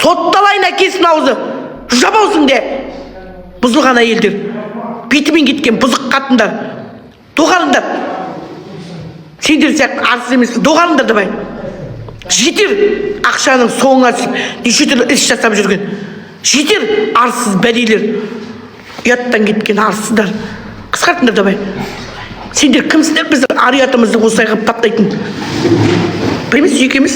сотталайын әкесінің аузы. Жабаусың де. Бұзылған әйелдер. Бетімен кеткен бұзық қатындар. Доғарыңдар. Сендер сияқты арсыз емес, доғарыңдар давай. Жетер ақшаның соңына неше түрлі іс жасап жүрген. Жетер арсыз бәлейлер. Ұяттан кеткен арсыздар. Қысқартыңдар давай. Сендер кімсіңдер біздің ар-ұятымызды осылай қылып таптайтын? Білеміз, екеміз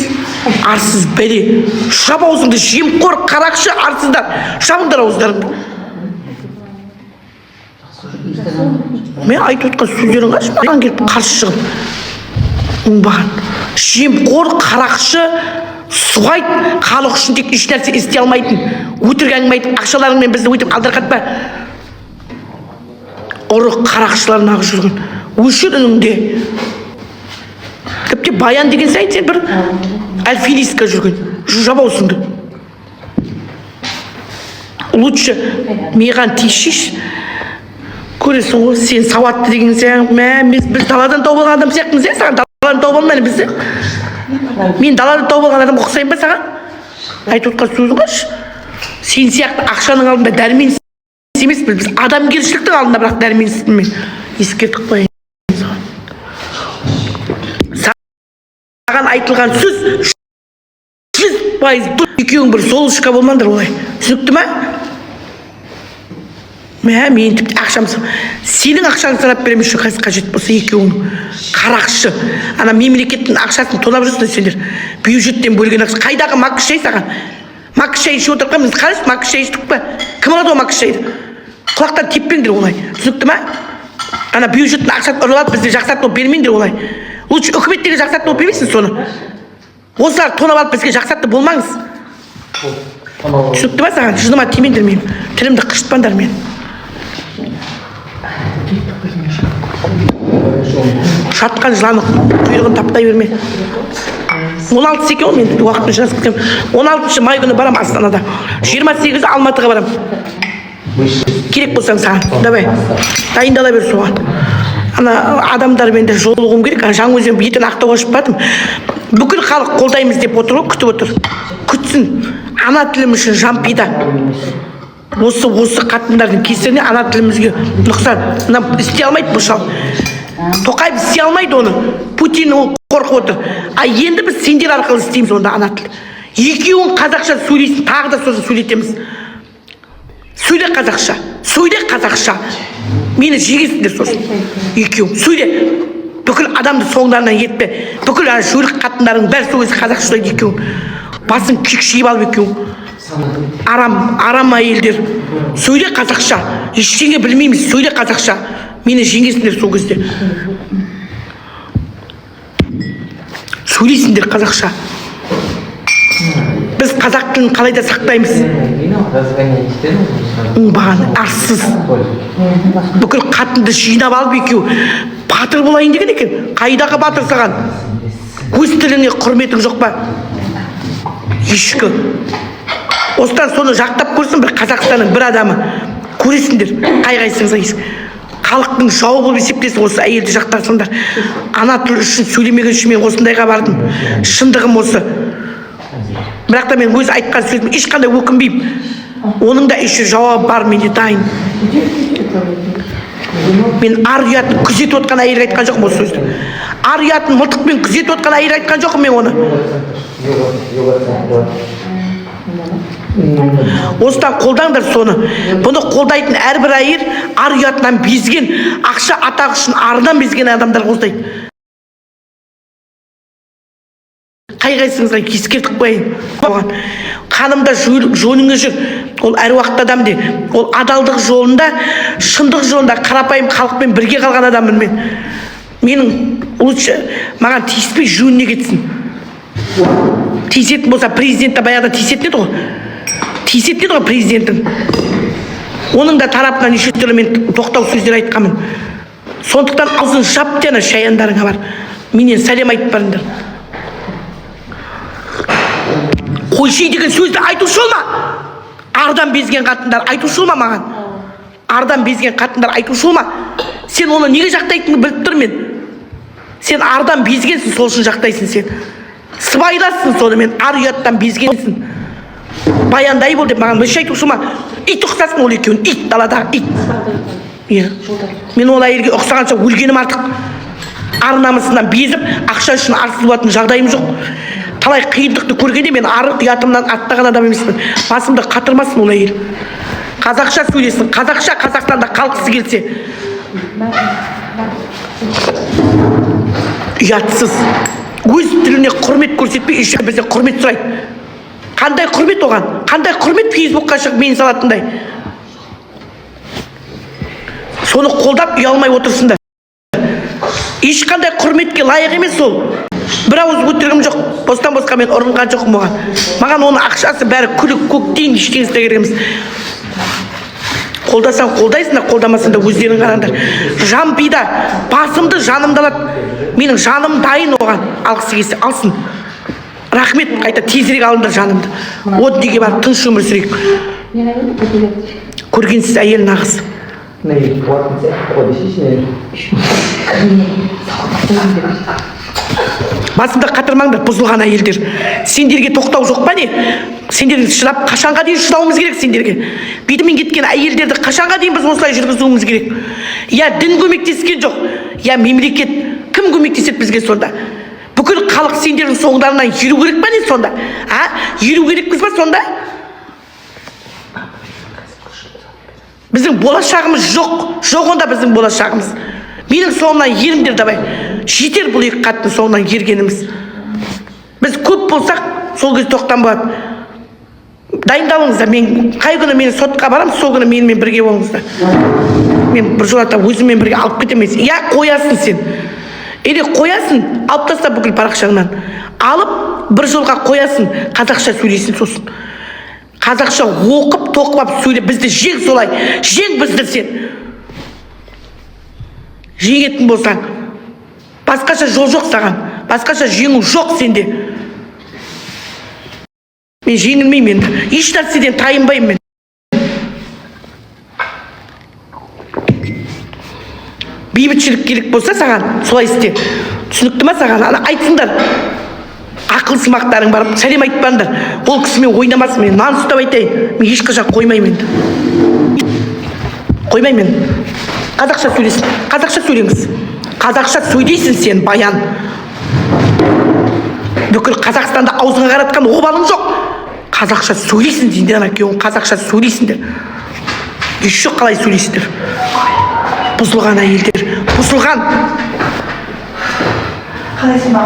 арсыз бәле. Шап аузыңды, жемқор, қарақшы, арсыздар. Шабыңдар ауыздарыңды. Мен айтып отқан сөздерің қаш, маған келіп қарсы шығып. Оңбаған. Жемқор, қарақшы, суғайт, халық үшін тек еш нәрсе істей алмайтын. Өтірік әңгімейтін, ақшаларыңмен бізді өйтіп алдырқатпа. Ұры қарақшыларын ағып жүрген. Өшір үніңде. Тіпті баян деген сайт сен бір альфилистка жүрген. Жабаусыңды. Лучше маған тиішіш. Көресің ғой, сен сауатты деген сен, біз даладан тауып алған адам сияқтымыз, саған даладан тауып алмайды бізді. Мен даладан тауып алған адам ұқсайын ба саған? Айтып отқан сөзің қаш. Сен сияқты ақшаның алдында дәрмен емес, біз адамгершіліктің алдында бірақ дәрмен істеме. Ескертіп қояйын саған. Саған айтылған сөз 100% екеуің бір солышқа болмаңдар олай. Түсінікті ма? Мен тіпті ақшамсы. Сенің ақшаны санап беремін үшін қажет болса екеуің. Қарақшы. Ана мемлекеттің ақшасын тонап жүрсіңдер сендер. Бюджеттен бөлген ақша. Қайдағы макс шай саған? Макс шай ішіп отырған біз қарайсыз, макс шай іштік па? Кім алады ол макс шайды? Құлақтан теппеңдер олай. Түсінікті ма? Ана бюджеттің ақшасын ұрылады, бізде жақсартып бермеңдер олай. Лучше үкіметтегі жақсартып бермейсің соны. Осылар тонап алып бізге жақсартып болмаңыз. Түсінікті ма саған? Жыныма тимеңдер мен. Тілімді қышытпаңдар мен. Шатқан жыланы құйрығын таптай берме. 16 екен мен уақытын жазып кетем. 16 май күні барам Астанада. 28 Алматыға барам. Керек болсаң саған. Давай. Дайындала бер соған. Ана адамдармен де жолығуым керек. Жаңаөзен бетін Ақтауға ұшып бардым. Бүкіл халық қолдаймыз деп отыр ғой, күтіп отыр. Күтсін. Ана тілім үшін жан пида. Осы қатындардың кесіріне ана тілімізге нұқсан. Істей алмайды бұл шал. Тоқаев істей алмайды оны. Путин ол қорқып отыр. Енді біз сендер арқылы істейміз онда ана тіл. Екеуің қазақша сөйлейсің, тағы да сосын сөйлетеміз. Сөйле қазақша. Сөйле қазақша. Мені жегесіңдер сосын. Екеуің. Сөйле. Бүкіл адамды соңдарынан етпе. Бүкіл жөлік қатындардың бәрі сөйлесе қазақша сөйлейді екеуің. Басын кекшиіп алып екеуің. Арам әйелдер. Сөйле қазақша. Ештеңе білмейміз. Сөйле қазақша. Мені жеңесіңдер сол кезде. Сөйлейсіңдер қазақша. Біз қазақ тілін қалайда сақтаймыз. Оңбаған, арсыз. Бүкіл қатынды жинап алып екеу. Батыр болайын деген екен. Қайдағы батыр саған? Өз тіліңе құрметің жоқ па? Ешкі. Осыдан соны жақтап көрсін бір Қазақстанның бір адамы. Көресіңдер, қай-қайсыңыз. Халықтың жауы болып есептесің, осы әйелді жақтарсыңдар. Ана тіл үшін сөйлемеген үшін мен осындайға бардым. Шындығым осы. Бірақ та мен өз айтқан сөзім ешқандай өкінбеймін. Оның да еще жауабы бар, менде дайын. Мен ар-ұятын күзетіп отқан әйел айтқан жоқпын осы сөзді. Ар-ұятын мылтықпен күзетіп отқан әйел айтқан жоқпын мен оны. Осыдан қолдаңдар соны. Бұны қолдайтын әрбір әйел ар-ұятынан безген, ақша атақ үшін арынан безген адамдар қолдайды. Қай-қайсыңызға ескертіп қояйын. Қанымда жөніңе жүр. Ол әруақты адам де. Ол адалдық жолында, шындық жолында қарапайым халықпен бірге қалған адаммын мен. Менің лучше маған тиіспей жөніне кетсін. Тиісетін болса президентті баяғыда тиісетін еді ғой. Тиісетін еді ғой президентін. Оның да тарапынан неше түрлі мен тоқтау сөздер айтқанмын. Сондықтан аузын жап дені шаяндарыңа бар. Менен сәлем айтып барыңдар. Қойши деген сөзді айтушы олма. Ардан безген қатындар айтушы олма маған. Ардан безген қатындар айтушы олма. Сен оны неге жақтайтыныңды біліп тұр мен. Сен ардан безгенсің, сол үшін жақтайсың сен. Сыбайлассың соны, мен ар-ұяттан безгенсің. баяндай бол деп маған бір айтып ма, ит ұқсасын ол екеуін, ит далада, ит. Иә. Мен ол әйелге ұқсағанша өлгенім артық. Ар намысынан безіп, ақша үшін арсылатын жағдайым жоқ. Талай қиындықты көргенде мен ары ұятымнан аттаған адам емеспін. Басымды қатырмасын ол әйел. Қазақша сөйлесін, қазақша Қазақстанда қалғысы келсе. Ұятсыз. Өз тіліне құрмет көрсетпей, еще бізде құрмет сұрайды. Қандай құрмет оған? Қандай құрмет Фейсбукқа шығып мені салатындай? Соны қолдап ұялмай отырсыңдар. Ешқандай құрметке лайық емес ол. Бір ауыз өтірігім жоқ. Бостан босқа мен ұрынған жоқпын оған. Маған оның ақшасы бәрі күлік көктейін, ештеңесі керек емес. Қолдасаң қолдайсыңдар, қолдамасаң да өздерің қараңдар. Жан пида, басымды жанымды алады. Менің жаным дайын оған. Алғысы келсе алсын. Рахмет, қайта тезірек алыңдар жанымды. От неге бар, тыныш өмір сүрейік. Көргенсіз әйел нағыз. Басымда қатырмаңдар, бұзылған әйелдер. Сендерге тоқтау жоқ па не? Сендерге шыдап, қашанға дейін шыдауымыз керек сендерге? Бетімен кеткен әйелдерді қашанға дейін біз осылай жүргізуіміз керек? Я дін көмектескен жоқ, я мемлекет. Кім көмектеседі бізге сонда? Бүкіл халық сендердің соңдарынан еру керек па не сонда? Еру керекпіз ба сонда? Біздің болашағымыз жоқ. Жоқ онда біздің болашағымыз. Менің соңымнан еріңдер давай. Жетер бұл екі қаттың соңынан ергеніміз. Біз көп болсақ, сол кез тоқтан болады. Дайындалыңыздар. Мен қай күні мен сотқа барам, сол күні менімен бірге болыңыздар. Мен бір жолата өзіммен бірге алып кетеміз. Я қоясың сен. Или қоясың, алып таста бүкіл парақшаңнан. Алып бір жолға қоясың, қазақша сөйлейсің сосын. Қазақша оқып, тоқып сөйлеп, бізді жең солай. Жең бізді сен. Жеңетін болсаң, басқаша жол жоқ саған. Басқаша жеңу жоқ сенде. Мен жеңілмеймін. Еш нәрседен тайынбаймын. Бейбітшілік керек болса саған, солай істе. Түсінікті ма саған? Ана айтсыңдар. Ақыл сымақтарың барып, сәлем айтпаңдар. Ол кісімен ойнамасын, мен нан ұстап айтайын. Мен ешқашан қоймаймын. Қоймаймын. Қазақша сөйлесін. Қазақша сөйлеңіз. Қазақша сөйлейсің сен, баян. Бүкіл Қазақстанда аузыңа қаратқан обалың жоқ. Қазақша сөйлейсің сендер екеуің. Қазақша сөйлейсіңдер. Еще қалай сөйлейсіңдер. Бұзылған әйелдер. Бұзылған. Қалайсың ба?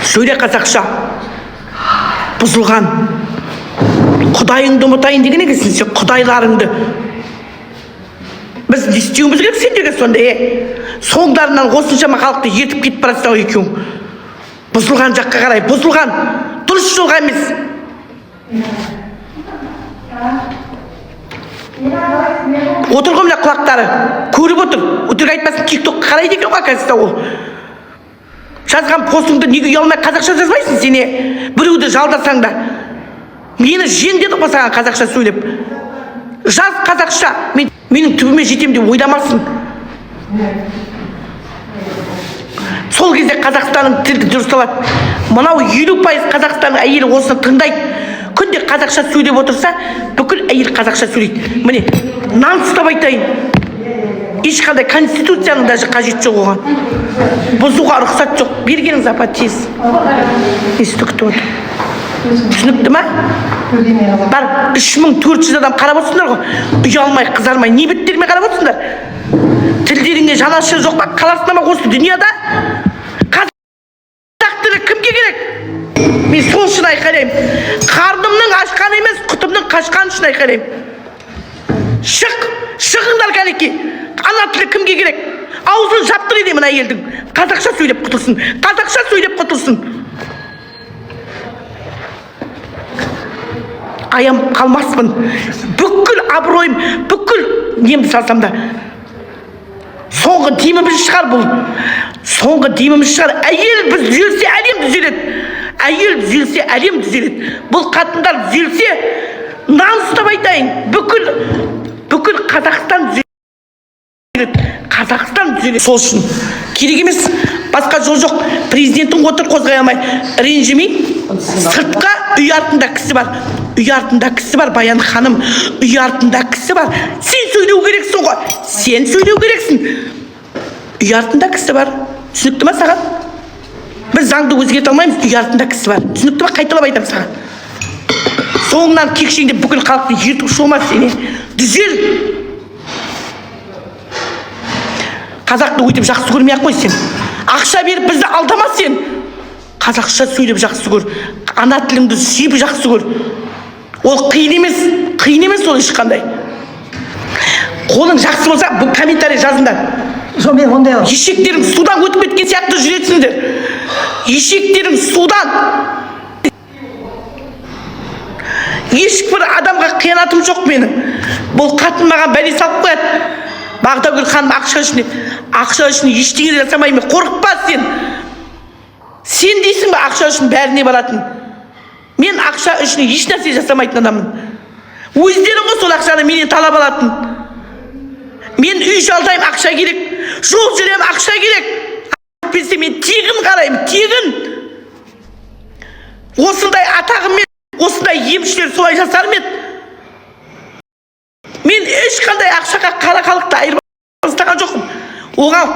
Сөйле қазақша. Бұзылған. Құдайыңды ұмытайын деген екенсің сен, құдайларыңды. Біз не істеуіміз керек сендерге сонда, соңдарынан осыншама халықты ертіп кетіп бара жатсың екеуің. Бұзылған жаққа қарай, бұзылған. Дұрыс жолға емес. Отыр ғой мына құлақтары, көріп отыр. Өтірік айтпасын, тиктокқа қарайды екен ғой қазір ол. Жазған постыңды неге ұялмай қазақша жазбайсың сене? Біреуді жалдасаң да. Мені жең деді ғой саған қазақша сөйлеп. Жаз қазақша. Менің түбіме жетем деп ойламасын. Сол кезде Қазақстанның тілді дұрысталады. Мынау 50% Қазақстанның әйелі осыны тыңдайды. Күнде қазақша сөйлеп отырса, бүкіл әйел қазақша сөйлейді. Міне, нан ұстап айтайын. Ешқандай конституцияның даже қажет жоқ оған. Бұзуға рұқсат жоқ. Бергеніңіз апа тез. Есті күтіп отыр. Түсінікті ма? Бар 3400 адам қарап отырсыңдар ғой. Ұялмай, қызармай, не беттеріме қарап отырсыңдар? Тілдеріңе жанашыр жоқ па? Қаласына ма осы дүнияда? Қазақ тілі кімге керек? Мен сол үшін айқайлаймын. Қарнымның ашқан емес, құтымның қашқан үшін айқайлаймын. Шығыңдар кәнеки. Ана тілі кімге керек? Аузын жаптыр едемін әйелдің. Қазақша сөйлеп құтылсын. Қазақша сөйлеп құтылсын. Аям қалмаспын. Бүкіл абыройым, бүкіл немді салсам да. Соңғы деміміз шығар бұл. Соңғы деміміз шығар. Әйел біз түзелсе, әлем түзеледі. Әйел түзелсе, әлем түзеледі. Бұл қатындар түзелсе, нан ұстап айтайын. Бүкіл Қазақстан түзеледі. Қазақстан түзеледі. Сол үшін керек емес. Басқа жол жоқ. Президенттің отыр қозғай алмай ренжімей. Сыртқа үй артында кісі бар. Үй артында кісі бар, Баян ханым. Үй артында кісі бар. Сен сөйлеу керексің ғой. Сен сөйлеу керексің. Үй артында кісі бар. Түсінікті ма саған? Біз заңды өзгерте алмаймыз. Үй артында кісі бар. Түсінікті ма? Қайталап айтамын саған. Соңынан кекшеңде бүкіл халықты ертіп шома сені. Дүзел. Қазақты өйтіп жақсы көрмей-ақ қой сен. Ақша беріп бізді алдама сен. Қазақша сөйлеп жақсы көр. Ана тіліңді сүйіп жақсы көр. Ол қиын емес ол ешқандай. Қолың жақсы болса, бұл комментарий жазыңдар. Ешектерің судан өтіп кеткен сияқты жүретсіңдер. Ешектерің судан. Ешбір адамға қиянатым жоқ менің. Бұл қатын маған бәле салып қояды. Бағдагүл ханым ақша үшін ештеңе жасамаймын. Қорықпа сен. Сен дейсің бе ақша үшін бәріне баратын? Мен ақша үшін еш нәрсе жасамайтын адаммын. Өздерің ғой сол ақшаны менен талап алатын. Мен үй жалдаймын, ақша керек. Жол жүрем, ақша керек. Берсе мен тегін қараймын, тегін. Осындай атағыммен, осындай емшілер солай жасар ма еді? Мен ешқандай ақшаға қара халықты айырбастаған жоқпын. Оған